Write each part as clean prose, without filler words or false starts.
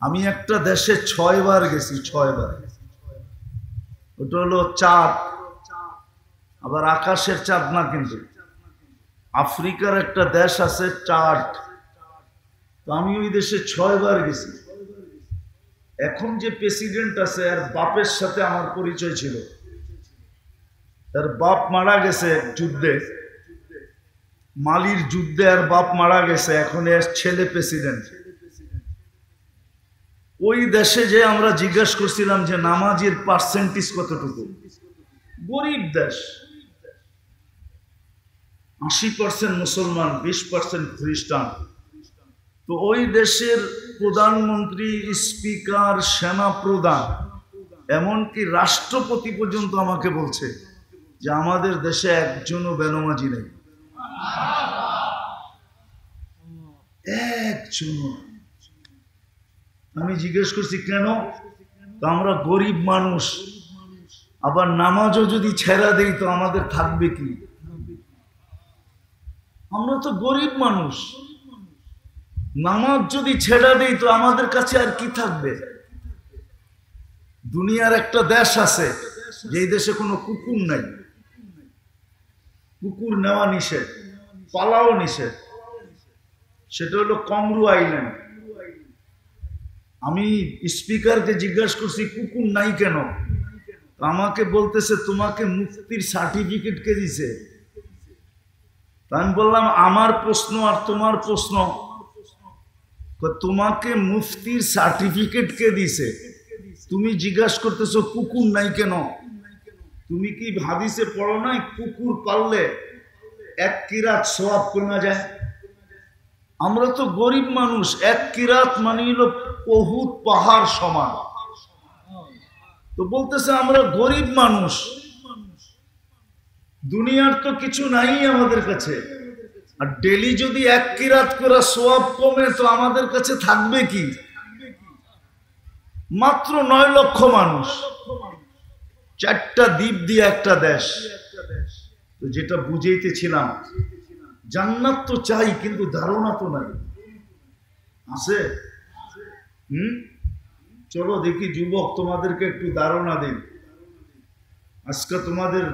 আমি একটা দেশে 6 বার গেছি, 6 বার। ওটা হলো চাঁদ, আবার আকাশের চাঁদ না, কিন্তু আফ্রিকার একটা দেশ আছে চাঁদ। তো আমি ওই দেশে 6 বার গেছি। এখন যে প্রেসিডেন্ট আছে আর বাপের সাথে আমার পরিচয় ছিল। তার বাপ মারা গেছে যুদ্ধে, মালির যুদ্ধে, আর বাপ মারা গেছে। এখন এর ছেলে প্রেসিডেন্ট। ওই দেশে যে আমরা জিজ্ঞাসা করছিলাম যে নামাজের পার্সেন্টেজ কতটুকু। গরিব দেশ, 80% মুসলমান, 20% খ্রিস্টান। তো ওই দেশের প্রধানমন্ত্রী, স্পিকার, সেনা প্রধান, এমনকি রাষ্ট্রপতি পর্যন্ত আমাকে বলছে যে আমাদের দেশে একজনও বেনামাজি নেই, একজনও। আমি জিজ্ঞেস করছি কেন? তো আমরা গরিব মানুষ, আবার নামাজও যদি ছেড়া দেই তো আমাদের থাকবে কি? আমরা তো গরিব মানুষ, নামাজ যদি ছেড়া দেই তো আমাদের কাছে আর কি থাকবে? দুনিয়ার একটা দেশ আছে যেই দেশে কোনো কুকুর নাই, কুকুর নেওয়া নিষেধ, পালাও নিষেধ। সেটা হলো কমরু আইল্যান্ড। আমি স্পিকারকে জিজ্ঞাসা করছি কুকুর নাই কেন? আমাকে বলতেছে তোমাকে মুফতির সার্টিফিকেট কে দিছে? আমি বললাম আমার প্রশ্ন আর তোমার প্রশ্ন। তোমাকে মুফতির সার্টিফিকেট কে দিছে? তুমি জিজ্ঞাসা করতেছো কুকুর নাই কেন? তুমি কি হাদিসে পড়ো নাই কুকুর পাললে 1 কিরাত সওয়াব কমা যায়? আমরা তো গরিব মানুষ, 1 কিরাত মানে হলো বহুত পাহাড় সমান। তো বলতেছে আমরা গরিব মানুষ, দুনিয়ার তো কিছু নাই আমাদের কাছে, আর ডেলি যদি 1 কিরাত করে সওয়াব কমে তো আমাদের কাছে থাকবে কি? মাত্র 9 লক্ষ মানুষ, 4টা দ্বীপ দিয়ে একটা দেশ। তো যেটা বুঝাইতেছিলাম, জান্নাত তো চাই কিন্তু ধারণা তো নাই। আছে? চলো দেখি যুবক, তোমাদেরকে একটু ধারণা দিই। আজকে তোমাদের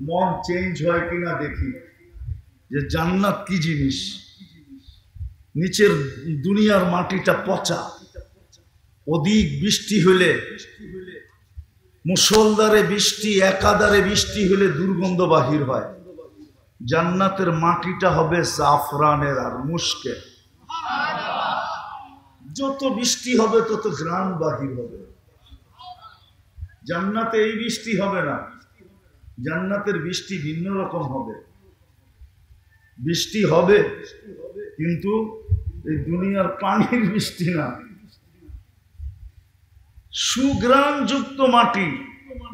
মন চেঞ্জ হয় কিনা দেখি যে জান্নাত কি জিনিস। নিচের দুনিয়ার মাটিটা পচা, অধিক বৃষ্টি হলে, মুষলধারে বৃষ্টি, একাধারে বৃষ্টি হলে দুর্গন্ধ বাহির হয়। জান্নাতের মাটিটা হবে জাফরানের আর মুশকের। যত বৃষ্টি হবে তত ঘ্রাণ বাহির হবে। জান্নাতে এই বৃষ্টি হবে না, জান্নাতের বৃষ্টি ভিন্ন রকম হবে। বৃষ্টি হবে কিন্তু এই দুনিয়ার পানির বৃষ্টি না। সুঘ্রাণ যুক্ত মাটি,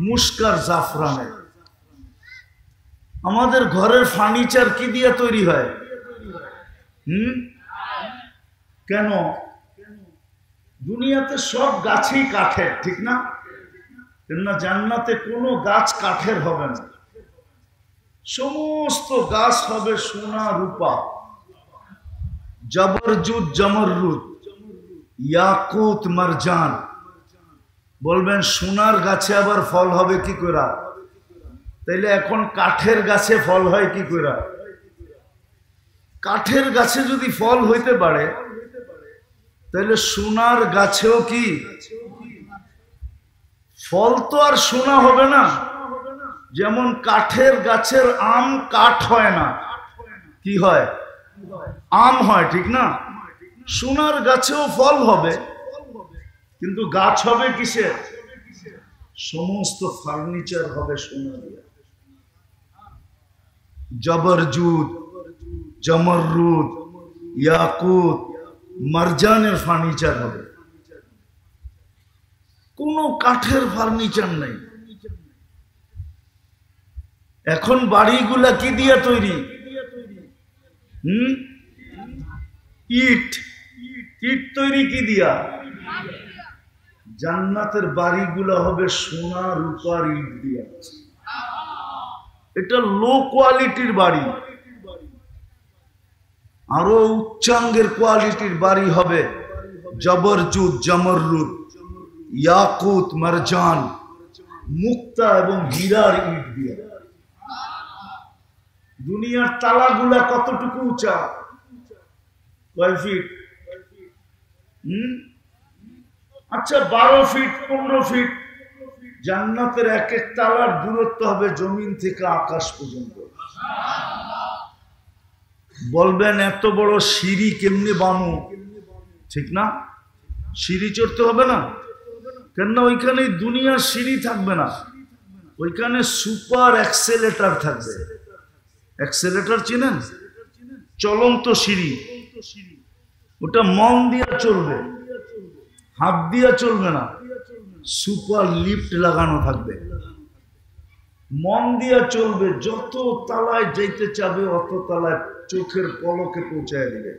মুশকার জাফরানের। আমাদের ঘরের ফার্নিচার কি দিয়ে তৈরি হয়? কেন? দুনিয়াতে সব গাছই কাঠের, ঠিক না? কেননা জান্নাতে কোনো গাছ কাঠের হবে না, সমস্ত গাছ হবে সোনা রূপা, জবরজুদ জমররুদ, ইয়াকুত মারজান। বলবেন সোনার গাছে আবার ফল হবে কি করে? তাইলে এখন কাঠের গাছে ফল হয় কি করে? কাঠের গাছে যদি ফল হইতে পারে তাহলে সোনার গাছেও কি ফল? তো আর সোনা হবে না। যেমন কাঠের গাছের আম কাঠ হয় না, কি হয়? আম হয়, ঠিক না? সোনার গাছেও ফল হবে, কিন্তু গাছ হবে কিসের? সমস্ত ফার্নিচার হবে সোনা দিয়ে। জবরজুদ, জমররুদ, ইয়াকুত, মারজানের ফার্নিচার হবে, কোনো কাঠের ফার্নিচার নেই। এখন বাড়িগুলা কি দিয়ে তৈরি? ইট। ইট তৈরি কি দিয়া? জান্নাতের বাড়িগুলা হবে সোনা রূপার ইট দিয়া। এটা লো কোয়ালিটির বাড়ি। আরো উচ্চাঙ্গের কোয়ালিটির বাড়ি হবে জবরজুদ, জমররুদ, ইয়াকুত, মারজান, মুক্তা এবং হীরার ইট দিয়ে। দুনিয়ার তালাগুলা কতটুকু উঁচা? কয় ফিট? আচ্ছা 12 ফিট, 15 ফিট। জান্নাতের এক এক তালার দূরত্ব হবে জমিন থেকে আকাশ পর্যন্ত। বলবেন এত বড় সিঁড়ি কেমনে বানু? ঠিক না? সিঁড়ি চড়তে হবে না? কেননা ওইখানে দুনিয়ার সিঁড়ি থাকবে না, ওইখানে সুপার অ্যাক্সেলেটর থাকবে। অ্যাক্সেলেটর চিনেন? চলন্ত সিঁড়ি। ওটা মন দিয়ে চলবে, হাত দিয়ে চলবে না। সুপার লিফট লাগানো থাকবে, মন দিয়ে চলবে। যত তলায় যাইতে চাবে অত তলায় চোখের পলকে পৌঁছায় দিবে।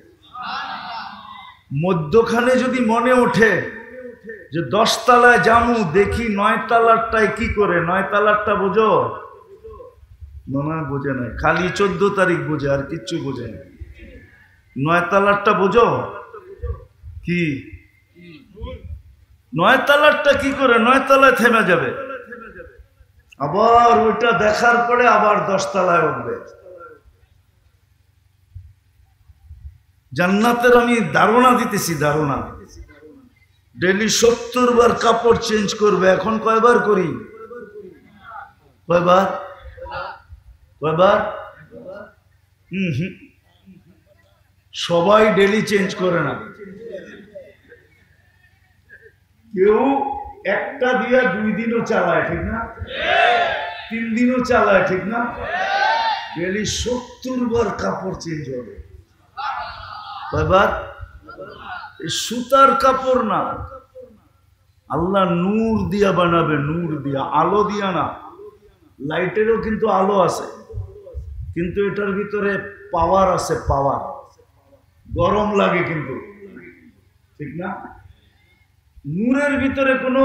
মধ্যখানে যদি মনে ওঠে যে 10 তলায় যামু, দেখি 9 তলারটায় কি করে। 9 তলারটা বোঝো? মনে হয় বোঝে নাই, খালি 14 তারিখ বোঝে, আর কিচ্ছু বোঝে না। 9 তলারটা বোঝো কি? 9 তলারটা কি করে 9 তলায় থেমে যাবে, আবার ওইটা দেখার পরে আবার 10 তলায় উঠবে। জান্নাতের আমি ধারণা দিতেছি, ধারণা। ডেলি 70 বার কাপড় চেঞ্জ করবে। এখন কয়বার করি? কয়বার? কয়বার? সবাই ডেলি চেঞ্জ করে না। কেউ একটা দিয়া 2 দিনও চালায়, ঠিক না? 3 দিনও চালায়, ঠিক না? ডেলি 70 বার কাপড় চেঞ্জ হবে। কয়বার? সুতার কাপড় না, আল্লাহ নূর দিয়া বানাবে, নূর দিয়া, আলো দিয়া না। লাইটেরও কিন্তু আলো আছে, কিন্তু এটার ভিতরে পাওয়ার আছে, পাওয়ার। গরম লাগে কিন্তু, ঠিক না? নূরের ভিতরে কোনো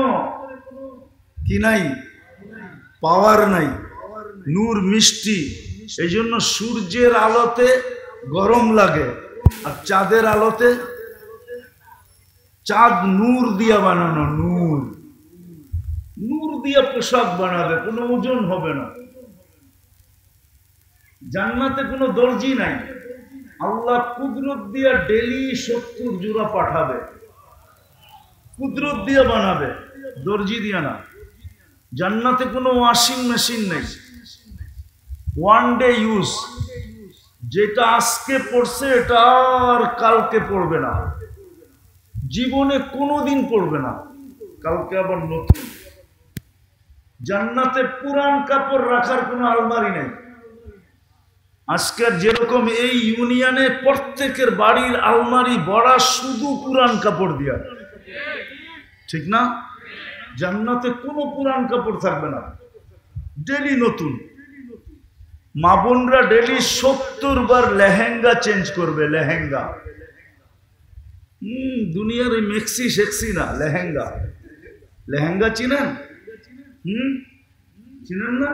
কি নাই, পাওয়ার নাই। নূর মিষ্টি, এই জন্য সূর্যের আলোতে গরম লাগে, আর চাঁদের আলোতে, চাঁদ নূর দিয়া বানানো, নূর। নূর দিয়া পোশাক বানাবে, কোনো ওজন হবে না। জান্নাতে কোনো দর্জি নাই, আল্লাহ কুদরত দিয়া ডেলি 70 জোড়া পাঠাবে, কুদরত দিয়া বানাবে, দর্জি দিয়া না। জান্নাতে কোনো ওয়াশিং মেশিন নেই, ওয়ান ডে ইউজ। যেটা আজকে পড়ছে এটা আর কালকে পড়বে না, জীবনে কোনোদিন পড়বে না, কালকে আবার নতুন। জান্নাতে পুরান কাপড় রাখার কোনো আলমারি নেই। আজকের যেরকম এই ইউনিয়নে প্রত্যেকের বাড়ির আলমারি ভরা শুধু পুরান কাপড় দিয়া, ঠিক না? জান্নাতে কোনো পুরান কাপড় থাকবে না, ডেলি নতুন। মা বোনরা ডেলি 70 বার লেহেঙ্গা চেঞ্জ করবে, লেহেঙ্গা। দুনিয়ার এই মেক্সি সেক্সি না, লেহেঙ্গা। লেহেঙ্গা চিনেন? চিনেন না?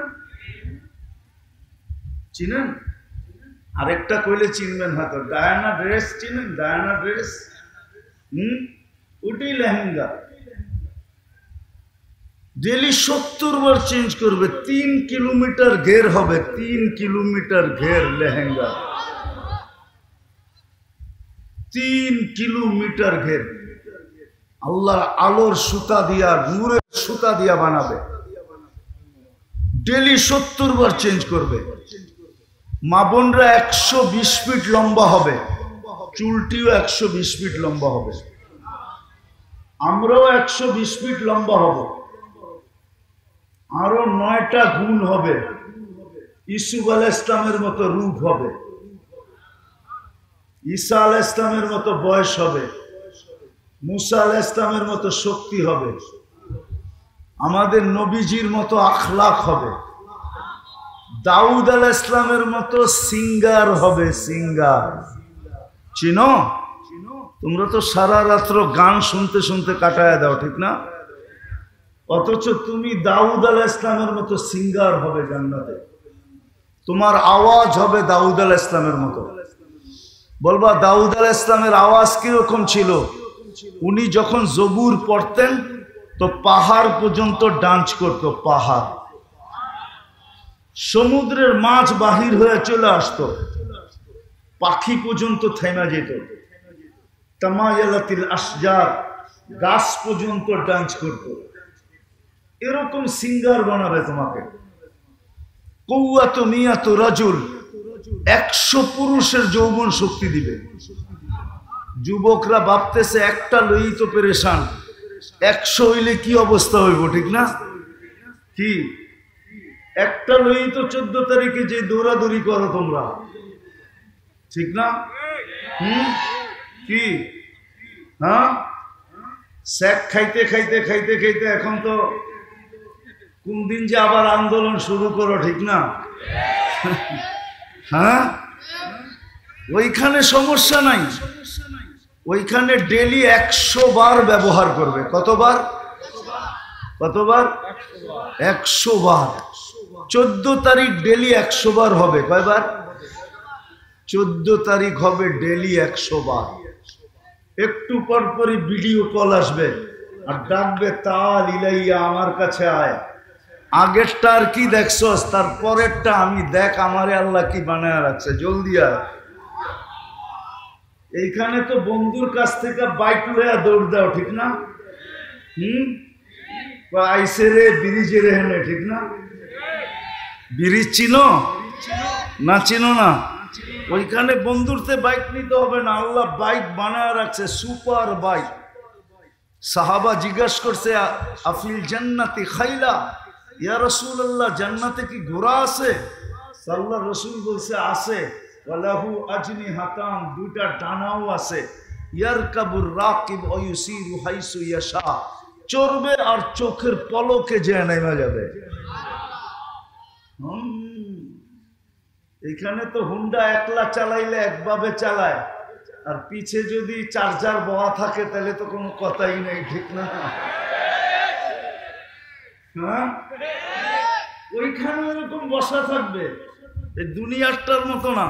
চিনেন? আরেকটা কইলে চিনবেন হয়তো, ডায়ানা ড্রেস চিনেন? ডায়ানা ড্রেস, ওটাই লেহেঙ্গা। ডেলি 70 বার চেঞ্জ করবে। 3 কিলোমিটার ঘের হবে, 3 কিলোমিটার ঘের লেহেঙ্গা, 3 কিলোমিটার ঘের। আল্লাহ আলোর সুতা দিয়া, নূরের সুতা দিয়া বানাবে, ডেলি 70 বার চেঞ্জ করবে। মা বোনরা 120 ফিট লম্বা হবে, চুলটিও 120 ফিট লম্বা হবে। আমরাও 120 ফিট লম্বা হব, আরো 9টা গুণ হবে। ইসুফ আলাইহিস সালামের মতো রূপ হবে, ঈসা আলাইহিস সালামের মতো বয়স হবে, মুসা আলাইহিস সালামের মতো শক্তি হবে, আমাদের নবীজির মতো আখলাক হবে, দাউদ আলাইহিস সালামের মতো সিঙ্গার হবে, সিঙ্গার। চিনো? তোমরা তো সারা রাত্র গান শুনতে শুনতে কাটায় দাও, ঠিক না? অথচ তুমি দাউদ আলাইহিস সালামের মতো সিঙ্গার হবে জান্নাতে। তোমার আওয়াজ হবে দাউদ আলাইহিস সালামের মতো। বলবা দাউদ আলাইহিস সালামের আওয়াজ কিরকম ছিল? উনি যখন জবুর পড়তেন তো পাহাড় পর্যন্ত ডান্স করত। পাহাড়, সমুদ্রের মাছ বাহির হয়ে চলে আসতো, পাখি পর্যন্ত থেমে যেত। তামায়ালাতিল আশজার, গাছ পর্যন্ত ডান্স করত। এরকম সিঙ্গার বানাবে তোমাকে। কৌয়াত মিয়াত রাজুল, 100 পুরুষের যৌবন শক্তি দিবে। যুবকরা ভাবতেছে একটা লই তো পেরেশান, 100 হইলে কি অবস্থা হইব, ঠিক না? কি একটা লই তো 14 তারিখে যে দৌড়াদৌড়ি করো তোমরা, ঠিক না? কি হ্যাঁ, স্যাক খাইতে খাইতে খাইতে খাইতে এখন তো কোন দিন যে আবার আন্দোলন শুরু করো, ঠিক না? হ্যাঁ, ওইখানে সমস্যা নাই, ওইখানে ডেলি 100 বার ব্যবহার করবে। কতবার? 100 বার। 14 তারিখ ডেলি 100 বার হবে। কয়বার? 14 তারিখ হবে ডেলি 100 বার। একটু পর পরই ভিডিও কল আসবে আর ডাকবে, তাল ইলাইয়া, আমার কাছে আয়। আগেরটা আর কি দেখছস, তার পরেরটা আমি দেখ, আমারে আল্লাহ কি বানায় রাখছে, জলদি আয়। এইখানে তো বন্ধুর কাছ থেকে বাইক লইয়া দৌড় দাও, ঠিক না? আইসে রে ব্রিজে রে হেনে, ঠিক না? ব্রিজ চিনো না? চিনো না? ওইখানে বন্ধুরতে বাইক নিতে হবে না, আল্লাহ বাইক বানায় রাখছে, সুপার বাইক। সাহাবা জিজ্ঞাসা করছে, আফিল জান্নাতি খাইলা, ইয়া রাসূলুল্লাহ, জান্নাতে কি ঘোড়া আছে? আল্লাহ রসুল বলছে আছে। ওয়ালাহু আজনিহাতান, দুইটা ডানাও আছে। ইয়ারকাবুর রাকিব ওয়া ইউসিরু হাইসু ইয়াশা, চড়বে আর চোখের পলকে যে নেমে যাবে। এখানে তো হুন্ডা একলা চালাইলে একভাবে চালায়, আর পিছে যদি চার্জার বয়া থাকে তাহলে তো কোনো কথাই নেই, ঠিক না? হ্যাঁ, ওইখানে এরকম বসা থাকবে। এই দুনিয়াটার মতো না।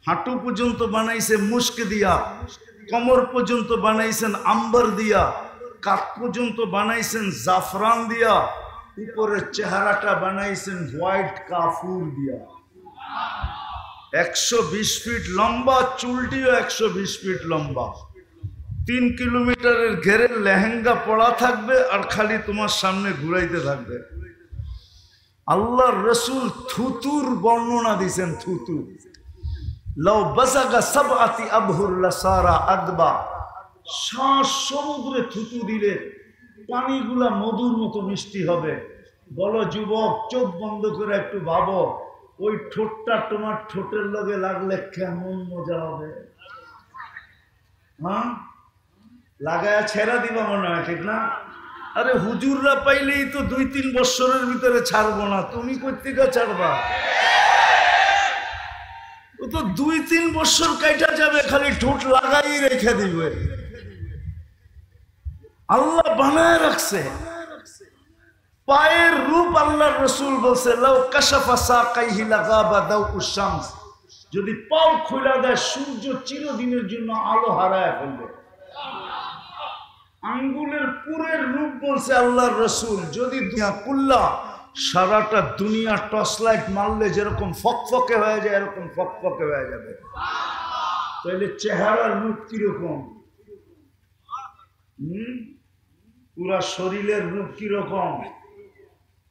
হাঁটু পর্যন্ত বানাইছে মুস্ক দিয়া, কোমর পর্যন্ত বানাইছেন আম্বার দিয়া, কাপ পর্যন্ত বানাইছেন জাফরান দিয়া, উপরের চেহারাটা বানাইছেন হোয়াইট কাফুর দিয়া। 120 ফিট লম্বা, চুলটিও 120 ফিট লম্বা। 3 কিলোমিটারের ঘেরের লেহেঙ্গা পড়া থাকবে আর খালি তোমার সামনে ঘুরাইতে থাকবে। আল্লাহর রসুল থুতুর বর্ণনা দিয়েছেন। থুতু লাউ বাসাগা সাবআতি আবহুর লাসারা আদবা, শ্বাস সমুদ্রে থুতু দিলে পানিগুলা মধুর মতো মিষ্টি হবে। বলো যুবক, চোখ বন্ধ করে একটু ভাবো, ওই ঠোঁটটা তোমার ঠোঁটের লগে লাগলে কেমন মজা হবে। হ্যাঁ, লাগায়া ছেড়া দিবা মনে হয়, ঠিক না? আরে হুজুররা পাইলেই তো 2-3 বছরের ভিতরে ছাড়বো না, তুমি কোত্থেকে ছাড়বা? ও তো 2-3 বছর কাইটা যাবে, খালি ঠোঁট লাগাই রেখে দিবে। আল্লাহ বানায় রাখছে। পায়ের রূপ আল্লাহর রসুল বলছে, লাউ কাশাফা সাকাইহি লাগাবা দাউউশ শামস, যদি পাও খুলে দেয় সূর্য চিরদিনের জন্য আলো হারায় ফেলবে। আঙ্গুলের পুরের রূপ বলছে আল্লাহর রসুল, যদি দুনিয়া কুল্লা, সারাটা দুনিয়া টর্চ লাইট মারলে যেরকম ফকফকে হয়ে যায় এরকম ফকফকে হয়ে যাবে। তাহলে চেহারার রূপ কিরকম? পুরা শরীরের রূপ কিরকম?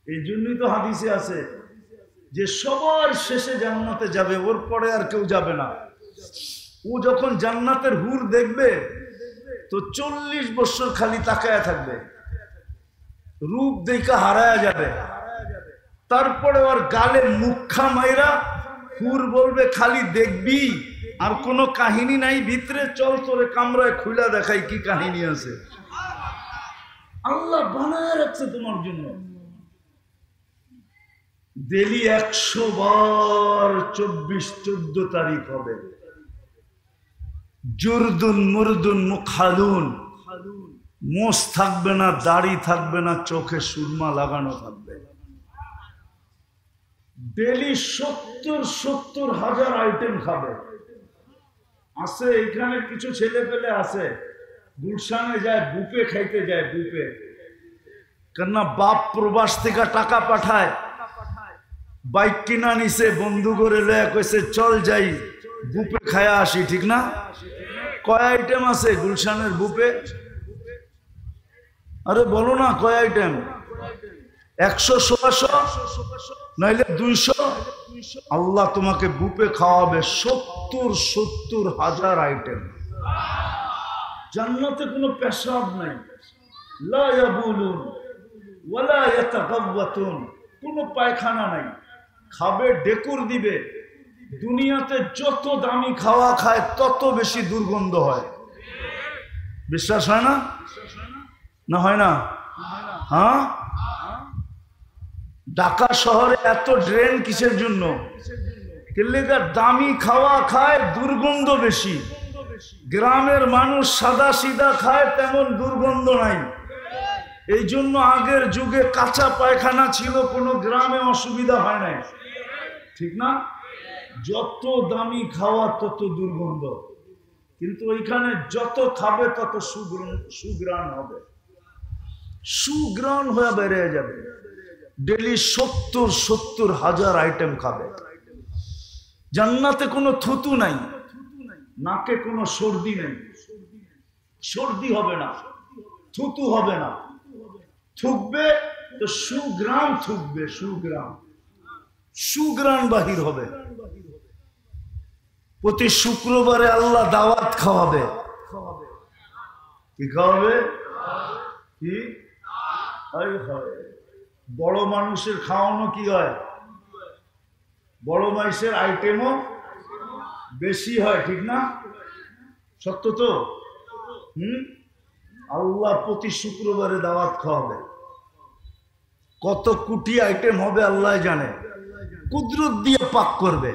এই জন্যই তো হাদিসে আছে যে সবার শেষে জান্নাতে যাবে, ওর পরে আর কেউ যাবে না। ও যখন জান্নাতের হুর দেখবে তো 40 বছর খালি তাকায়া থাকবে, রূপ দেখা হারায়া যাবে। তারপরে ওর গালে মুখা মাইরা হুর বলবে, খালি দেখবি, আর কোনো কাহিনী নাই ভিতরে, চল তোরে কামরায় খুলে দেখাই কি কাহিনী আছে। আল্লাহ বানায় রাখছে তোমার জন্য। ডেলি 100 বার 24-14 তারিখ হবে। জুরদুন মুরদুন মুখালুন, মোষ থাকবে না, দাড়ি থাকবে না, চোখে সুরমা লাগানো থাকবে। ডেলি 70 হাজার আইটেম খাবে। আছে এখানে কিছু ছেলে পেলে আছে, গুলশানে যায় বুপে খাইতে যায়, বুপে। কেননা বাপ প্রবাস থেকে টাকা পাঠায়, বাইক কিনা নিছে, বন্ধু করে লয়া কইছে চল যাই বুপে খায়া আসি, ঠিক না? কয় আইটেম আছে গুলশানের বুপে? আরে বলো না কয় আইটেম? 100-100 নাইলে 200। আল্লাহ তোমাকে বুপে খাওয়াবে 70 হাজার আইটেম। জান্নাতে কোনো পেশাব নাই, লা ইয়াবুলুন ওয়ালা ইয়াতাগাওয়াতুন, কোনো পায়খানা নাই। খাবে ডেকুর দিবে। দুনিয়াতে যত দামি খাওয়া খায় তত বেশি দুর্গন্ধ হয়। বিশ্বাস হয় না? না হয় না? হ্যাঁ, ঢাকা শহরে এত ড্রেন কিসের জন্য? দামি খাওয়া খায়, দুর্গন্ধ বেশি। গ্রামের মানুষ সাদা সিধা খায়, তেমন দুর্গন্ধ নাই। এই জন্য আগের যুগে কাঁচা পায়খানা ছিল, কোনো গ্রামে অসুবিধা হয় নাই, ঠিক না? যত দামি খাওয়া তত দুর্গন্ধ, কিন্তু ওইখানে যত খাবে তত সুগ্রাণ হবে, সুগ্রাণ হয়ে বেড়ে যাবে। ডেলি 70 হাজার আইটেম খাবে। জান্নাতে কোনো থুতু নাই, নাকে কোনো সর্দি নেই, সর্দি হবে না, থুতু হবে না। থুকবে তো সুগ্রাণ থুকবে, সুগ্রাণ বাহির হবে। প্রতি শুক্রবারে আল্লাহ দাওয়াত খাওয়াবে। কি খাওয়াবে? কি বড় মানুষের খাওয়ানো কি হয়? বড় মানুষের আইটেমও বেশি হয়, ঠিক না? সত্য তো? আল্লাহ প্রতি শুক্রবারে দাওয়াত খাওয়াবে। কত কোটি আইটেম হবে আল্লাহ জানে। কুদরত দিয়ে পাক করবে।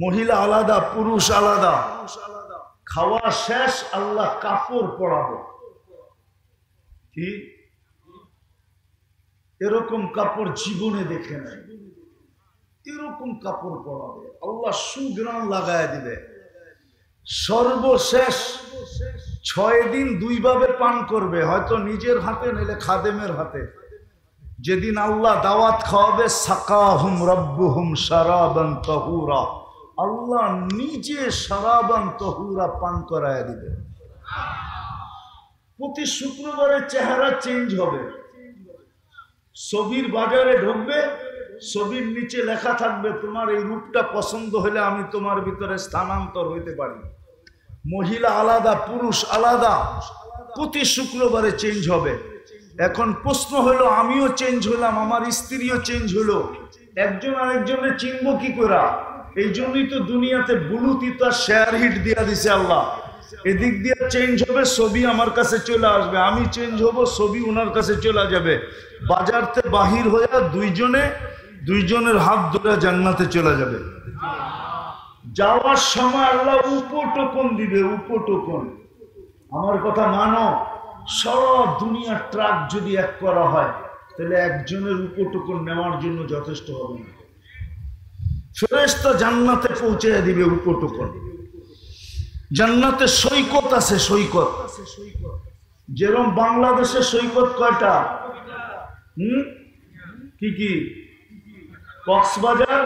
মহিলা আলাদা, পুরুষ আলাদা। খাওয়া শেষ, আল্লাহ কাপড় পরাবে। কি এরকম কাপড় জীবনে দেখে নাই। এরকম কাপড় পরাবে আল্লাহ, সুগ্রাণ লাগায় দিবে। সর্বশেষ 6 দিন 2 ভাবে পান করবে, হয়তো নিজের হাতে নাইলে খাদেমের হাতে। যেদিন আল্লাহ দাওয়াত খাওয়াবে, সাকাহুম রাব্বুহুম শারাবান তাহুরা, আল্লাহ নিজে শারাবান তাহুরা পান করায় দিবে। প্রতি শুক্রবারে চেহারা চেঞ্জ হবে। ছবির বাজারে ঢুকবে, ছবির নিচে লেখা থাকবে তোমার এই রূপটা পছন্দ হলে আমি তোমার ভিতরে স্থানান্তর হইতে পারি। মহিলা আলাদা, পুরুষ আলাদা, প্রতি শুক্রবারে চেঞ্জ হবে। এখন প্রশ্ন হলো, আমিও চেঞ্জ হলাম, আমার স্ত্রীও চেঞ্জ হলো, একজন আরেকজনের চিনব কি করে? এই জন্যই তো দুনিয়াতে ব্লুটুথ আর শেয়ার হিট দিয়া দিছে আল্লাহ। এদিক দিয়ে চেঞ্জ হবে, ছবি আমার কাছে চলে আসবে, আমি চেঞ্জ হব, ছবি ওনার কাছে চলে যাবে। বাজারতে বাহির হয়ে দুইজনের হাত ধরে জান্নাতে চলে যাবে। যাওয়ার সময় আল্লাহ উপটোকন দিবে, উপটোকন। আমার কথা মানো, সব দুনিয়ার ট্রাক যদি এক করা হয় তাহলে একজনের উপটোকন নেওয়ার জন্য যথেষ্ট হবে না। ফেরেশতা জান্নাতে পৌঁছে দিবে উপটোকন। জান্নাতে সৈকত আছে, সৈকত। যেরকম বাংলাদেশের সৈকত কয়টা? কি কি? কক্সবাজার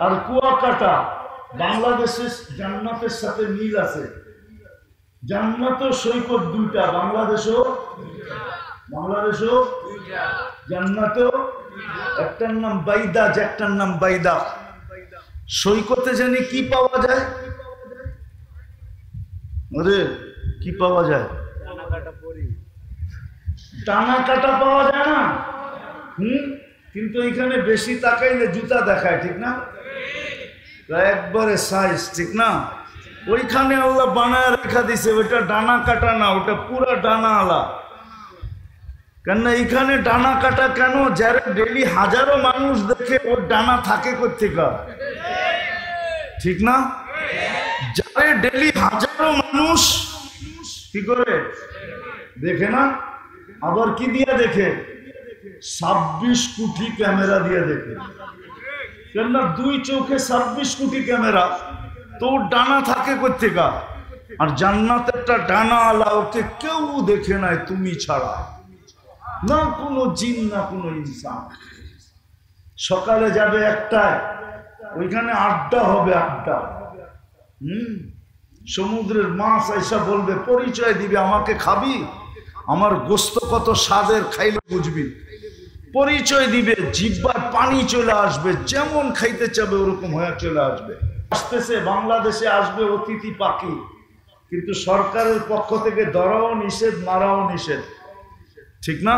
আর কুয়াকাটা। বাংলাদেশের জান্নাতের সাথে মিল আছে। জান্নাতেও সৈকত 2টা, বাংলাদেশও জান্নাতেও। একটার নাম বাইদাজ, একটার নাম বাইদা। সৈকতে জানি কি পাওয়া যায়? আরে কি পাওয়া যায়? টানা কাটা পাওয়া যায় না? কিন্তু এখানে বেশি তাকাইলে জুতা দেখায়, ঠিক না? একবারে সাইজ, ঠিক না? ওইখানে আল্লাহ বানায় রেখা দিছে, ওইটা ডানা কাটা না, ওটা পুরা ডানা আলা। কেননা এখানে ডানা কাটা কেন? যারা ডেলি হাজারো মানুষ দেখে, ওর ডানা থাকে কোত্থেকে, ঠিক না? যারা ডেলি হাজারো মানুষ কি করে দেখে না, আবার কি দিয়া দেখে? 26 কোটি ক্যামেরা দিয়ে দেখে। কেননা 2 চোখে 26 কোটি ক্যামেরা, তো ডানা থাকে কোত্থেকে? আর জান্নাতেরটা ডানা আলা, ওকে কেউ দেখে নাই তুমি ছাড়া, না কোনো জিন না কোনো ইনসান। সকালে যাবে একটায়, ওইখানে আড্ডা হবে, আড্ডা। সমুদ্রের মাছ আইসা বলবে, পরিচয় দিবে, আমাকে খাবি, আমার গোস্ত কত স্বাদের, খাইলে বুঝবি। পরিচয় দিবে, জিহ্বার পানি চলে আসবে, যেমন খাইতে চাবে ওরকম হয়ে চলে আসবে। আসতেছে, বাংলাদেশে আসবে অতিথি পাখি, কিন্তু সরকারের পক্ষ থেকে ধরাও নিষেধ, মারাও নিষেধ, ঠিক না?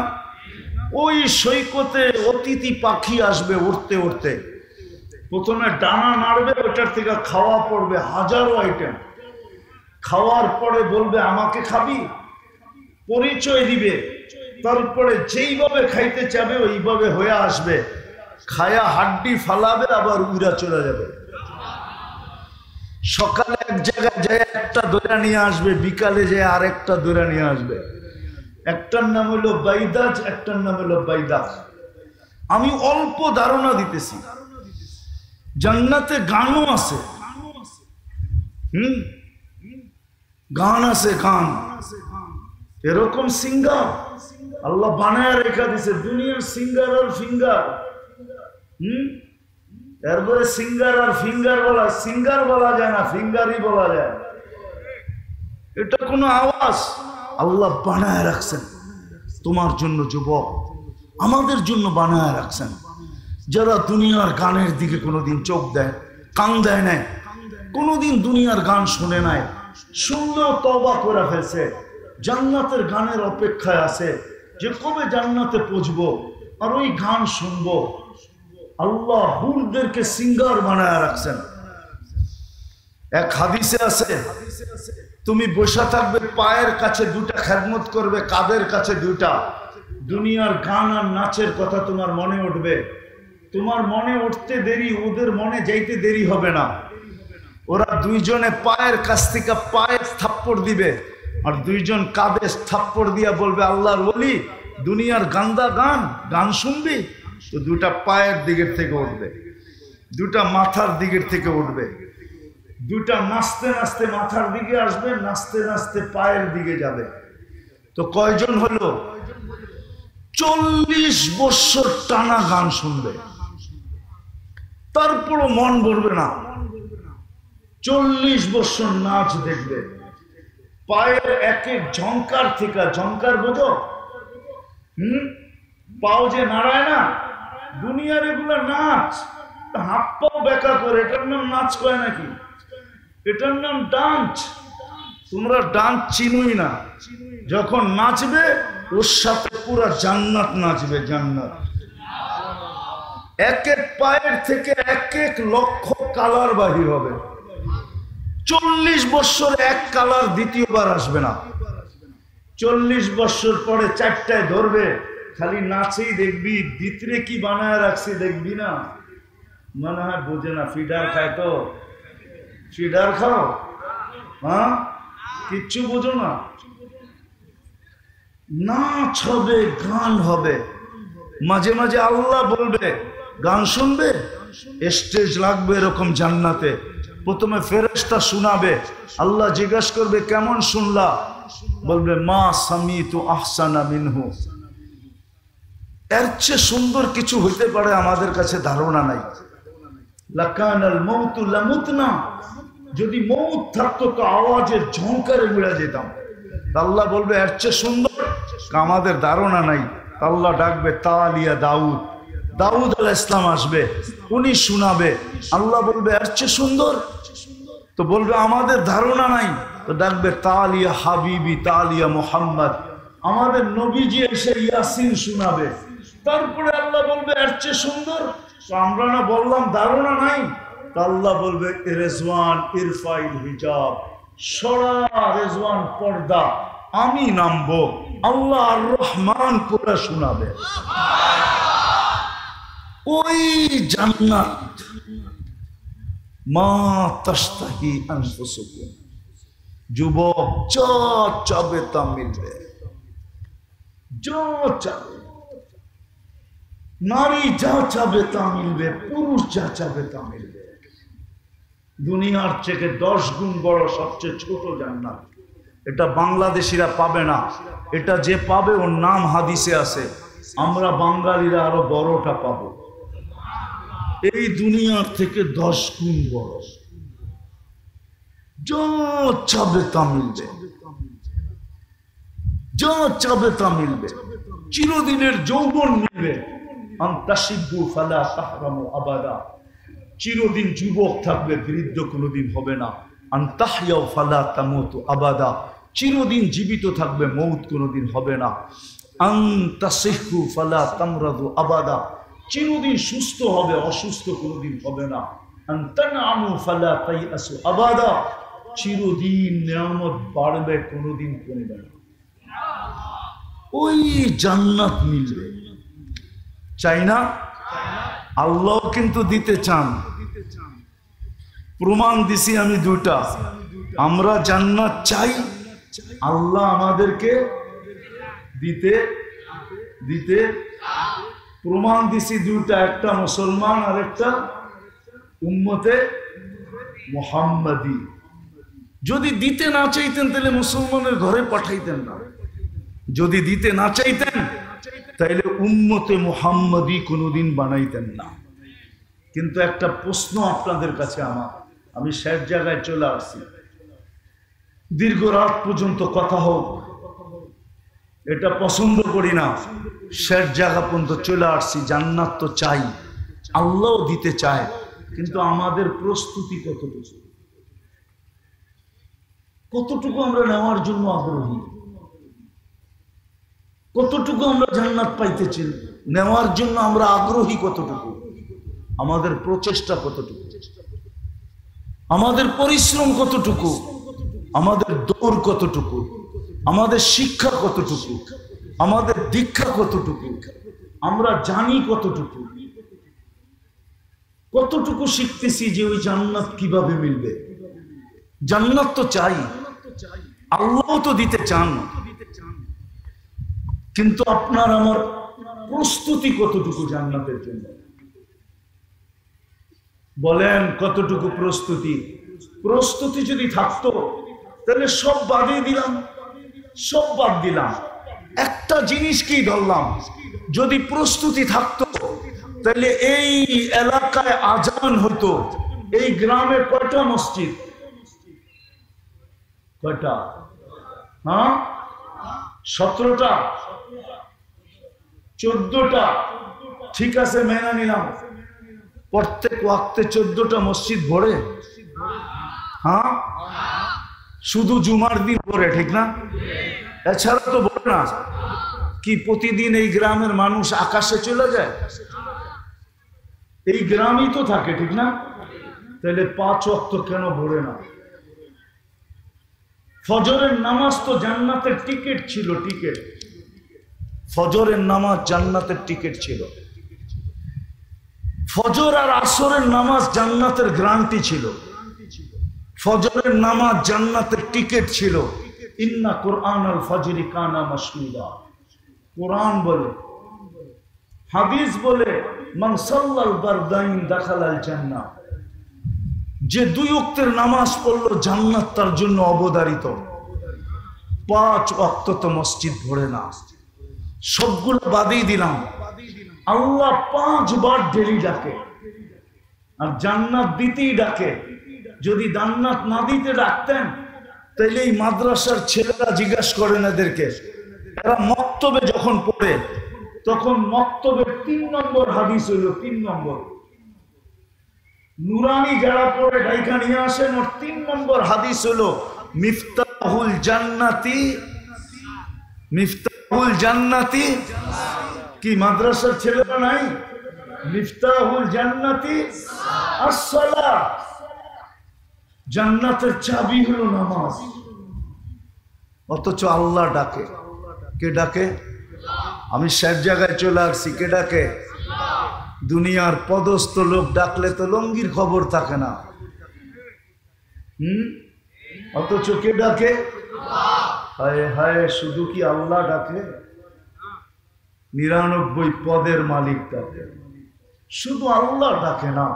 ওই সৈকতে অতিথি পাখি আসবে উড়তে উড়তে, প্রথমে ডানা নাড়বে, ওটার থেকে খাওয়া পড়বে হাজারো আইটেম। খাওয়ার পরে বলবে আমাকে খাবি, পরিচয় দিবে, তারপরে যেইভাবে খাইতে চাবে ওইভাবে হয়ে আসবে, খায়া হাড্ডি ফালাবে, আবার উড়া চলে যাবে। সকালে এক জায়গায় যায় একটা দইরা নিয়ে আসবে, বিকালে যায় আরেকটা দইরা নিয়ে আসবে। একটার নাম হলো বাইদাজ, একটার নাম হলো বাইদাজ। আমি অল্প ধারণা দিতেছি, জান্নাতে গানও আছে, গান আছে, গান। এরকম সিঙ্গার আল্লাহ বানায় রেখা দিছে, দুনিয়ার সিঙ্গার আর ফিঙ্গার। এরপরে সিঙ্গার আর ফিঙ্গার বলা, সিঙ্গার বলা যায় না, ফিঙ্গারই বলা যায়। এটা কোনো আওয়াজ আল্লাহ বানায় রাখছেন তোমার জন্য, যুবক, আমাদের জন্য বানায় রাখছেন। যারা দুনিয়ার গানের দিকে কোনোদিন চোখ দেয়, কান দেয় নাই, কোনোদিন দুনিয়ার গান শুনে নাই, শুনলেও তওবা করে ফেলছে, জান্নাতের গানের অপেক্ষায় আছে যে কবে জান্নাতে পৌঁছবো আর ওই গান শুনবো। আল্লাহ হুরদেরকে সিঙ্গার বানায় রাখছেন। এক হাদিসে আছে, তুমি বসে থাকবে, পায়ের কাছে দুটা খেদমত করবে, কাদের কাছে দুটা। দুনিয়ার গান আর নাচের কথা তোমার মনে উঠবে, তোমার মনে উঠতে দেরি, ওদের মনে যাইতে দেরি হবে না। ওরা দুইজনে পায়ের কাছ থেকে পায়ে থাপ্পড় দিবে, আর দুইজন কাঁধে থাপ্পড় দিয়া বলবে, আল্লাহর ওলি, দুনিয়ার গান্দা গান, গান শুনবি? তো দুটা পায়ের দিকের থেকে উঠবে, দুটা মাথার দিকের থেকে উঠবে, দুটা নাচতে নাচতে মাথার দিকে আসবে, নাচতে নাচতে পায়ের দিকে যাবে। তো কয়জন হলো? 40 বছর টানা গান শুনবে, তারপরও মন ভরবে না। 40 বছর নাচ দেখবে, পায়ের এক এক ঝংকার থেকে, ঝংকার বোঝো? পাও যে নাড়ায় না, দুনিয়ার এগুলা নাচ। হাত পাও বেকা করে, এটার নাম নাচ কয় নাকি? এটার নাম ডান্স। তোমরা ডান্স চিনোই না। যখন নাচবে ওর সাথে পুরা জান্নাত নাচবে, জান্নাত। এক এক পায়ের থেকে এক এক লক্ষ কালার বাহির হবে। 40 বছর এক কালার দ্বিতীয়বার আসবে না। 40 বছর পরে 4টায় ধরবে, খালি নাচেই দেখবি, ভিতরে কি বানায় রাখছি দেখবি না। মনে হয় বোঝে না, ফিডার খায় তো। ফিডার খাও? হ্যাঁ, কিচ্ছু বোঝো না। নাচ হবে, গান হবে, মাঝে মাঝে আল্লাহ বলবে গান শুনবে, স্টেজ লাগবে এরকম জান্নাতে। প্রথমে ফেরেশতা শোনাবে, আল্লাহ জিজ্ঞাসা করবে কেমন শুনলা? বলবে মা সামিতু আহসানা মিনহু। এর চেয়ে সুন্দর কিছু হইতে পারে আমাদের কাছে ধারণা নাই। লাকানাল মাউতু লামুতনা, যদি মৌত থাকতো তো আওয়াজের ঝংকারে উড়ে যেতাম। আল্লাহ বলবে এর চেয়ে সুন্দর, আমাদের ধারণা নাই। আল্লাহ ডাকবে তালিয়া দাউদ, দাউদ আলাইহিস সালাম আসবে, উনি শোনাবে। আল্লাহ বলবে এর চেয়ে সুন্দর, তো বলবে আমাদের ধারণা নাই। তো ডাকবে তালিয়া হাবিবি, তালিয়া মুহাম্মদ, আমাদের নবীজি এসে ইয়াসিন শোনাবে। তারপরে আল্লাহ বলবে এর চেয়ে সুন্দর, তো আমরা না বললাম ধারণা নাই। তো আল্লাহ বলবে রেজওয়ান ইরফাইল হিজাব, সরা রেজওয়ান পর্দা, আমি নামবো, আল্লাহ আর রহমান পুরা শোনাবে। ওই জান্নাত মা তাশতাহি আনফুসুকুম। যুবক যা চাবে তা মিলবে, যা চাবে। নারী যা চাবে তা মিলবে, পুরুষ যা চাবে তা মিলবে। দুনিয়ার থেকে 10 গুণ বড় সবচেয়ে ছোট জান্নাত। এটা বাংলাদেশিরা পাবে না, এটা যে পাবে ওর নাম হাদিসে আছে। আমরা বাঙালিরা আরো বড়টা পাবো, এই দুনিয়ার থেকে 10 গুণ বড়। যা চাবে তা মিলবে, যা চাবে তা মিলবে। চিরদিনের যৌবন মিলবে। আন্তাশিব্বু ফালা তাহরামু আবাদা, চিরদিন যুবক থাকবে, বৃদ্ধ কোনোদিন হবে না। আন্তাহইয়াও ফালা তামুতু আবাদা, চিরদিন জীবিত থাকবে, মৌত কোনোদিন হবে না। আন্তাসিহু ফালা তামরাদু আবাদা, চিরদিন সুস্থ হবে, অসুস্থ কোনোদিন হবে না। আনতানআমু ফালা তাইয়াসু আবাদা, চিরদিন নিয়ামত বাড়বে, কোনোদিন কমবে না। ওই জান্নাত মিলবে, চাই না? আল্লাহ কিন্তু দিতে চান। প্রমাণ দিছি আমি দুটা। আমরা জান্নাত চাই, আল্লাহ আমাদেরকে দিতে দিতে প্রমাণ দিছি দুটা, একটা মুসলমান আর একটা উম্মতে মুহাম্মাদি। যদি দিতে না চাইতেন তাহলে মুসলমানের ঘরে পাঠাইতেন না, যদি দিতে না চাইতেন তাইলে উম্মতে মুহাম্মাদি কোনোদিন বানাইতেন না। কিন্তু একটা প্রশ্ন আপনাদের কাছে আমার, আমি শেষ জায়গায় চলে আসছি, দীর্ঘ রাত পর্যন্ত কথা হোক এটা পছন্দ করি না, শেষ জায়গা পর্যন্ত চলে আসছি। জান্নাত তো চাই, আল্লাহও দিতে চায়, কিন্তু আমাদের প্রস্তুতি কতটুকু, কতটুকু আমরা নেওয়ার জন্য আগ্রহী, কতটুকু আমরা জান্নাত পাইতেছি, নেওয়ার জন্য আমরা আগ্রহী কতটুকু, আমাদের প্রচেষ্টা কতটুকু, আমাদের পরিশ্রম কতটুকু, আমাদের দৌড় কতটুকু, আমাদের শিক্ষা কতটুকু, আমাদের দীক্ষা কতটুকু, আমরা জানি কতটুকু, কতটুকু শিখতেছি যে ওই জান্নাত কিভাবে মিলবে। জান্নাত তো চাই, আল্লাহ তো দিতে চান, কিন্তু আপনার আমার প্রস্তুতি কতটুকু জান্নাতের জন্য, বলেন কতটুকু প্রস্তুতি? প্রস্তুতি যদি থাকতো তাহলে সব বাদই দিলাম, সব বাদ দিলাম, একটা জিনিসকেই ধরলাম। যদি প্রস্তুতি থাকতো তাহলে এই এলাকায় আজান হতো। এই গ্রামে কয়টা মসজিদ? কয়টা? হ্যাঁ, 17টা, 14টা, ঠিক আছে মেনে নিলাম। প্রত্যেক ওয়াক্তে 14টা মসজিদ ভরে? হ্যাঁ, শুধু জুমার দিন ভরে, ঠিক না? এছাড়া তো ভরে না। কি প্রতিদিন এই গ্রামের মানুষ আকাশে চলে যায়? এই গ্রামই তো থাকে, ঠিক না? তাহলে 5 ওয়াক্ত কেন ভরে না? ফজরের নামাজ তো জান্নাতের টিকিট ছিল, টিকিট। ফজরের নামাজ জান্নাতের টিকিট ছিল। ফজর আর আসরের নামাজ জান্নাতের গ্যারান্টি ছিল। ফজরের নামাজ জান্নাতের টিকিট ছিল। ইন্না কুরআনাল ফাজরি কানা মাশহুদা, কুরআন বলে, হাদিস বলে, মান সাল্লাল বারদাইন দাখালাল জান্নাহ, যে 2 ওয়াক্তের নামাজ পড়লো জান্নাত তার জন্য অবধারিত। 5 ওয়াক্ত তো মসজিদ ভরে না, সবগুলো বাদই দিলাম। আল্লাহ 5 বার ডেলি ডাকে, আর জান্নাত দিতেই ডাকে। যদি জান্নাত না দিতে ডাকতেন তাইলে এই মাদ্রাসার ছেলেরা জিজ্ঞাসা করেন এদেরকে, এরা মক্তবে যখন পড়ে তখন মক্তবের 3 নম্বর হাদিস হইল, 3 নম্বর নুরানি যারা পড়ে ডাইকা নিয়ে আসেন, ওর 3 নম্বর হাদিস হলো মিফতাহুল জান্নাতি, মিফতাহুল জান্নাতি। কি মাদ্রাসার ছেলেরা নাই? মিফতাহুল জান্নাতি আসসালাহ, জান্নাতের চাবি হলো নামাজ। অথচ আল্লাহ ডাকে। কে ডাকে? আমি শেষ জায়গায় চলে আসছি। কে ডাকে? দুনিয়ার পদস্থ লোক ডাকলে তো লঙ্গির খবর থাকে না। অথচ কে ডাকে? হায় হায়, শুধু কি আল্লাহ ডাকে? 99 পদের মালিক ডাকে, শুধু আল্লাহ ডাকে না।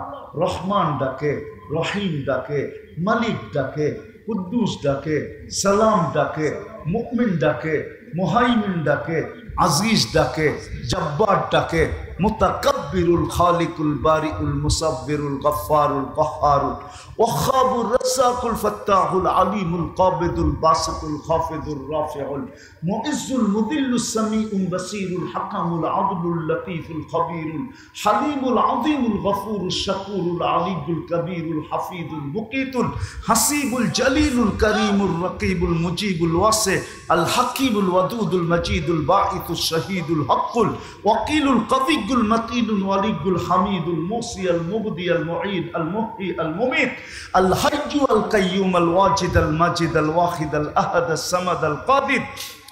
রহমান ডাকে, রহিম ডাকে, মালিক ডাকে, কুদ্দুস ডাকে, সালাম ডাকে, মুমিন ডাকে, মুহাইমিন ডাকে, আজিজ ডাকে, জব্বার ডাকে, মুতাকাব্বিরুল খালিকুল বারিউল মুসাব্বিরুল গফফারুল কহ্হারুল ওয়াহ্হাবুর রাজ্জাকুল ফাত্তাহুল আলিমুল কাবিদুল বাসিতুল খাফিদুর রাফিউল মুইজ্জুল মুদিল্লুস সামিউল বাসীরুল হাকামুল আদলুল লতীফুল খবীরুল হালিমুল আযীমুল গফুরুশ শাকুরুল আলিয়ুল কবীরুল হাফিজুল মুকীতুল হাসিবুল জলিলুল করিমুর রকিবুল মুজিবুল ওয়াসি আল হাকিমুল ওয়াদুদুল মজিদুল বাঈতুশ শহীদুল হক্কুল ওয়াকিলুল কবিয়ুল মতিনুল ওয়ালিয়ুল হামিদুল মুসি আল মুবদি আল মুঈদ আল মুহয়ি আল মুমীত আল হাইয়্যু আল কাইয়্যুম আল ওয়াজিদ আল মাজিদ আল ওয়াহিদ আল আহাদ আস সামাদ আল কাদির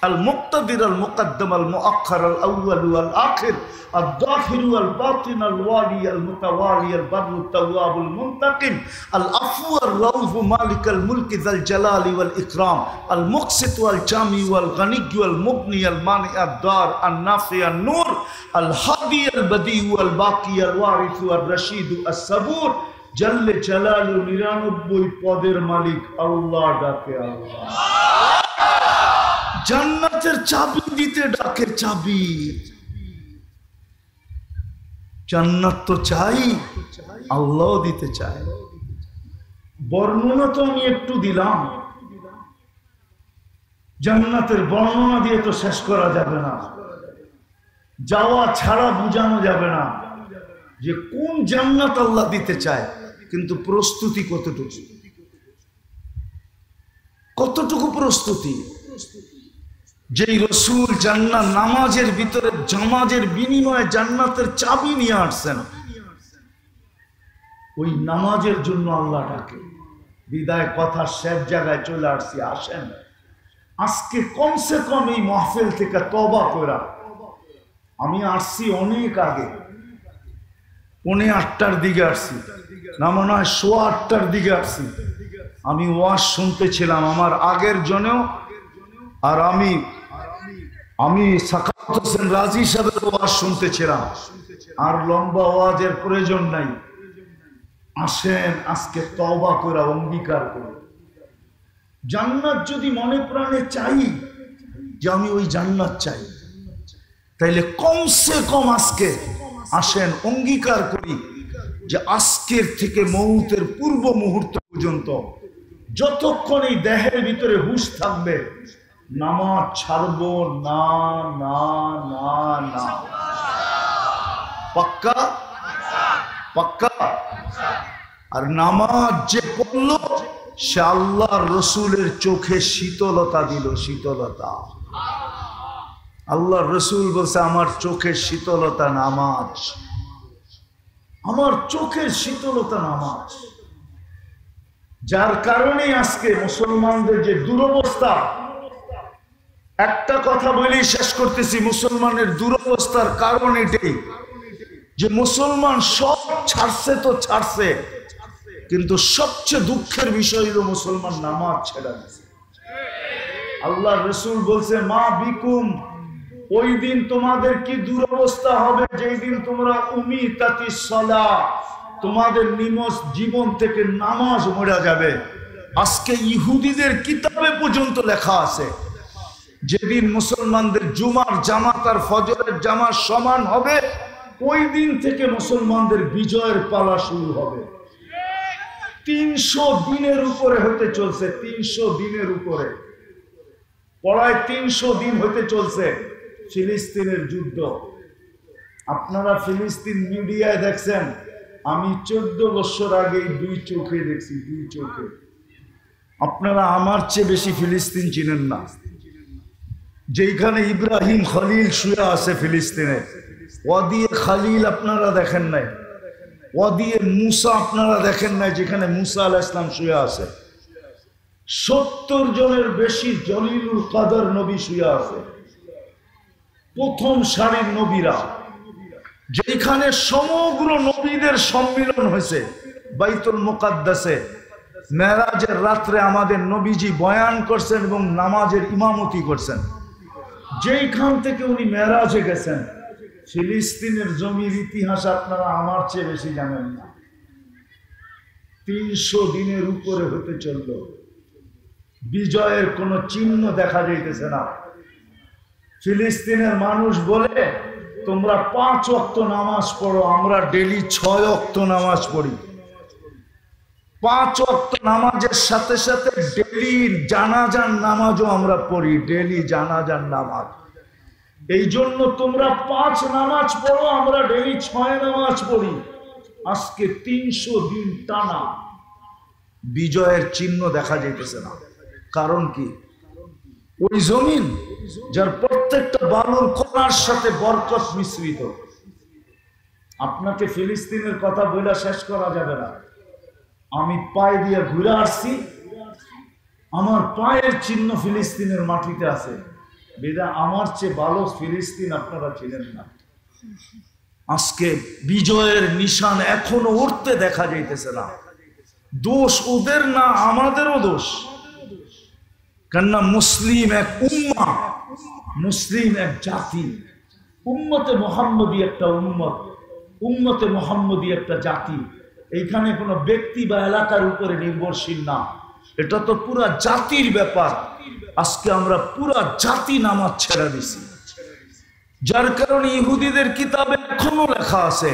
المقتدر المقدم المؤخر الأول والآخر الظاهر والباطن الوالي المتوالي البر التواب المنتقم العفو الرؤوف مالك الملك ذا الجلال والإكرام المقسط والجامع والغني والمغني المانع الدار النافع النور الهادي البديع والباقي الوارث الرشيد الصبور جل جلاله 99 পদের মালিক আল্লাহ ডাকে আল্লাহ জান্নাতের চাবি দিতে ডাকে চাবি জান্নাত তো চাই আল্লাহ দিতে চায় বর্ণনা তো আমি একটু দিলাম জান্নাতের বর্ণনা দিয়ে তো শেষ করা যাবে না যাওয়া ছাড়া বোঝানো যাবে না যে কোন জান্নাত আল্লাহ দিতে চায় কিন্তু প্রস্তুতি কতটুকু প্রস্তুতি যেই রসুল জান্নাত নামাজের ভিতরে জামাজের বিনিময়ে জান্নাতের চাবি নিয়ে আসছেন ওই নামাজের জন্য আল্লাহ ডাকে বিদায় কথা শেষ জায়গায় চলে আসছি আসেন আজকে কমসে কম এই মাহফিল থেকে তওবা করা আমি আসছি অনেক আগে 8:45 দিকে আসছি না মনে হয় 8:15 দিকে আসছি আমি ওয়াজ শুনতেছিলাম আমার আগের জনেও আর আমি সাকাত হোসেন রাজি সাহেবের ওয়াজ শুনতেছিলাম আর লম্বা ওয়াজের প্রয়োজন নাই আসেন আজকে তওবা করে অঙ্গীকার করে জান্নাত যদি মনে প্রাণে চাই যে আমি ওই জান্নাত চাই তাইলে কমসে কম আজকে আসেন অঙ্গীকার করি যে আজকের থেকে মৌতের পূর্ব মুহূর্ত পর্যন্ত যতক্ষণ এই দেহের ভিতরে হুঁশ থাকবে নামাজ ছাড়বো না না না না পাক্কা পাক্কা আর নামাজ যে পড়লো সে আল্লাহর রসুলের চোখে শীতলতা দিল শীতলতা আল্লাহর রসুল বলছে আমার চোখের শীতলতা নামাজ আমার চোখের শীতলতা নামাজ যার কারণে আজকে মুসলমানদের যে দুরবস্থা একটা কথা বলেই শেষ করতেছি মুসলমানের দুরবস্থার কারণ এটাই যে মুসলমান সব ছাড়ছে তো ছাড়ছে কিন্তু সবচেয়ে দুঃখের বিষয় হলো মুসলমান নামাজ ছেড়ে দিয়েছে আল্লাহ রসুল বলছে মা বিকুম ওই দিন তোমাদের কি দুরবস্থা হবে যেই দিন তোমরা উমিতাতিস সালাহ তোমাদের নিমজ জীবন থেকে নামাজ মরে যাবে আজকে ইহুদিদের কিতাবে পর্যন্ত লেখা আছে যেদিন মুসলমানদের জুমার জামাত আর ফজরের জামাত সমান হবে ওই দিন থেকে মুসলমানদের বিজয়ের পালা শুরু হবে 300 দিনের উপরে হতে চলছে 300 দিনের উপরে পড়ায় 300 দিন হতে চলছে ফিলিস্তিনের যুদ্ধ আপনারা ফিলিস্তিন মিডিয়ায় দেখছেন আমি 14 বছর আগে 2 চোখে দেখছি 2 চোখে আপনারা আমার চেয়ে বেশি ফিলিস্তিন চিনেন না যেখানে ইব্রাহিম খলিল শুয়ে আছে ফিলিস্তিনে ওয়াদিয়ে খলিল আপনারা দেখেন নাই ওয়াদিয়ে মুসা আপনারা দেখেন নাই যেখানে মুসা আলাইহিস সালাম শুয়ে আছে 70 জনের বেশি জলিলুল কদর নবী শুয়ে আছে প্রথম সারির নবীরা যেখানে সমগ্র নবীদের সম্মিলন হয়েছে বাইতুল মুকাদ্দাসে মেরাজের রাত্রে আমাদের নবীজি বয়ান করছেন এবং নামাজের ইমামতি করছেন যেইখান থেকে উনি মেরাজে গেছেন ফিলিস্তিনের জমির ইতিহাস আপনারা আমার চেয়ে বেশি জানেন না 300 দিনের উপরে হতে চলল, বিজয়ের কোনো চিহ্ন দেখা যাইতেছে না। ফিলিস্তিনের মানুষ বলে তোমরা 5 ওয়াক্ত নামাজ পড়ো, আমরা ডেলি 6 ওয়াক্ত নামাজ পড়ি। 5 ওয়াক্ত নামাজের সাথে সাথে ডেলি জানাজার নামাজও আমরা পড়ি, ডেলি জানাজার নামাজ। এই জন্য তোমরা 5 নামাজ পড়ো, আমরা ডেলি 6 নামাজ পড়ি। আজকে 300 দিন টানা বিজয়ের চিহ্ন দেখা যাইতেছে না। কারণ কি? ওই জমিন যার প্রত্যেকটা বালুর কণার সাথে বরকত মিশ্রিত। আপনাকে ফিলিস্তিনের কথা বলে শেষ করা যাবে না। আমি পায়ে দিয়ে ঘুরে আসছি, আমার পায়ের চিহ্ন ফিলিস্তিনের মাটিতে আছে। বেদা আমার চেয়ে ভালো ফিলিস্তিন আপনারা ছিলেন না। আজকে বিজয়ের নিশান এখনো উঠতে দেখা যাইতেছে না। দোষ ওদের না, আমাদেরও দোষ। কেননা মুসলিম এক উম্মা, মুসলিম এক জাতি, উম্মতে মুহাম্মদী একটা উম্মত, উম্মতে মুহাম্মদী একটা জাতি। এইখানে কোনো ব্যক্তি বা এলাকার উপরে নির্ভরশীল না, এটা তো পুরা জাতির ব্যাপার। আজকে আমরা পুরা জাতি নামাজ ছেড়ে দিছি, যার কারণে ইহুদিদের কিতাবে এখনো লেখা আছে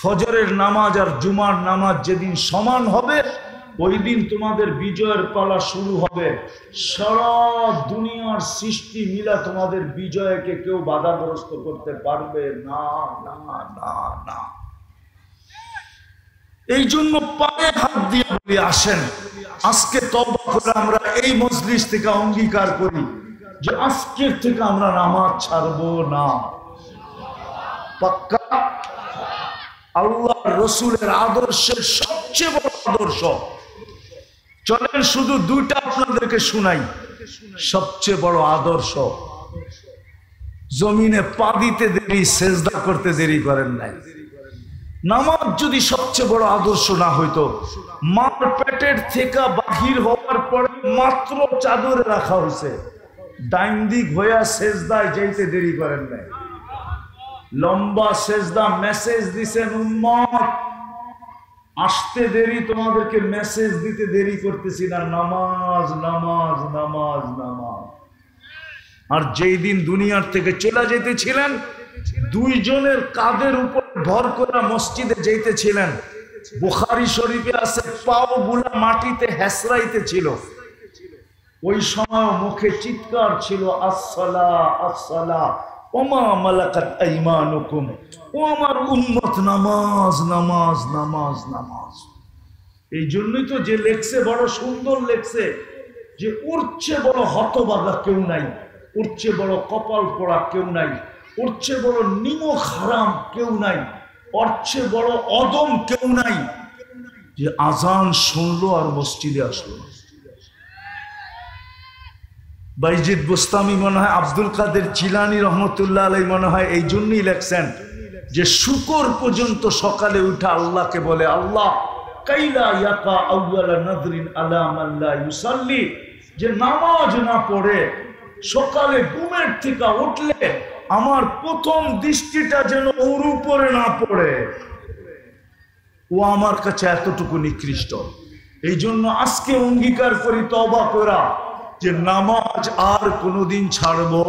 ফজরের নামাজ আর জুমার নামাজ যেদিন সমান হবে ওই দিন তোমাদের বিজয়ের পালা শুরু হবে। সারা দুনিয়ার সৃষ্টি মিলা তোমাদের বিজয়কে কেউ বাধাগ্রস্ত করতে পারবে না, না, না, না। এই জন্য পায়ে হাত দিয়ে বলি, আসেন আজকে তওবা করে আমরা এই মজলিস থেকে অঙ্গীকার করি যে আজকের থেকে আমরা নামাজ ছাড়বো না। পাক্কা? আল্লাহ রসুলের আদর্শের সবচেয়ে বড় আদর্শ, চলেন শুধু 2টা আপনাদেরকে শুনাই। সবচেয়ে বড় আদর্শ, জমিনে পা দিতে দেরি, সেজদা করতে দেরি করেন নাই। নামাজ যদি সবচেয়ে বড় আদর্শ না হইতো, মার পেটের থেকে বাহির হওয়ার পরে মাত্র চাদরে রাখা হয়েছে, ডাইন দিক হইয়া সেজদায় যাইতে দেরি করেন নাই। লম্বা সেজদা মেসেজ দিছেন, উম্মত আসতে দেরি, তোমাদেরকে মেসেজ দিতে দেরি করতেছি না, নামাজ, নামাজ, নামাজ, নামাজ। আর যেই দিন দুনিয়ার থেকে চলে যেতেছিলেন, 2 জনের কাঁধের উপর ভর করে মসজিদে যেতেছিলেন। বুখারী শরীফে আছে পাও গুলা মাটিতে হেসরাইতে ছিল। ওই সময় মুখে চিৎকার ছিল, আসসালা আসসালা ওমা মালাকাত আইমানুকুম, ও আমার উম্মত নামাজ, নামাজ, নামাজ, নামাজ। এই জন্যই তো যে লেখছে বড় সুন্দর লেখছে যে ওর চেয়ে বড় হতভাগা কেউ নাই, ওর চেয়ে বড় কপাল পোড়া কেউ নাই, ওর চেয়ে বড় নিমক হারাম কেউ নাই, ওর চেয়ে বড় অদম কেউ নাই যে আজান শুনলো আর মসজিদে আসলো। বাইজিদ বুস্তামি মনে হয়, আব্দুল কাদের জিলানী রহমতুল্লাহ আলাইহি মনে হয় এই জন্যই লেখছেন যে শুকর পর্যন্ত সকালে উঠা আল্লাহকে বলে, আল্লাহ কাইলা ইয়াকা আউয়ালা নাদরিন আলা মান লা ইউসাল্লি, যে নামাজ না পড়ে সকালে ঘুমের থেকে উঠলে আমার প্রথম দৃষ্টিটা যেন ওর উপরে না পড়ে, ও আমার কাছে এতটুকু নিকৃষ্ট। এই জন্য আজকে অঙ্গীকার করি তওবা করা যে নামাজ আর কোনোদিন ছাড়বো।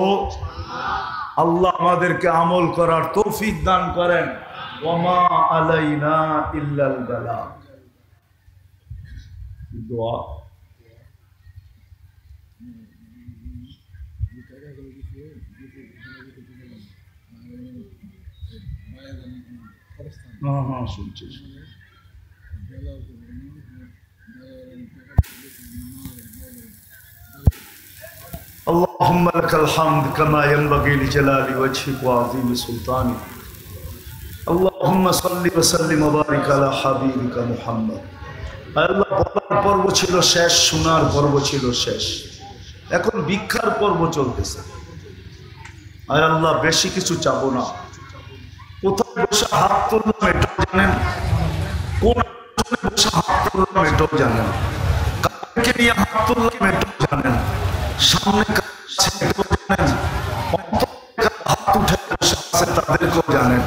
আল্লাহ আমাদেরকে আমল করার তৌফিক দান করেন। ওয়ামা আলাইনা ইল্লাল বালাগ। দোয়া হ্যাঁ শুনছি। اللهم لك الحمد كما ينبغي لجلال وجهك وعظيم سلطانك اللهم صل وسلم وبارك على حبيبك محمد। আল্লাহ বলার পর্ব ছিল শেষ, শোনার পর্ব ছিল শেষ, এখন ভিক্ষার পর্ব চলতেছে। আর আল্লাহ বেশি কিছু চাবো না। কোথায় বসে হাত তুললাম এটাও জানেন, কোন বসে হাত তুললাম এটাও জানেন, কাকে নিয়ে হাত তুললাম এটাও জানেন, সামনে জানেন, হাত উঠে বসে আছে তাদেরকেও জানেন।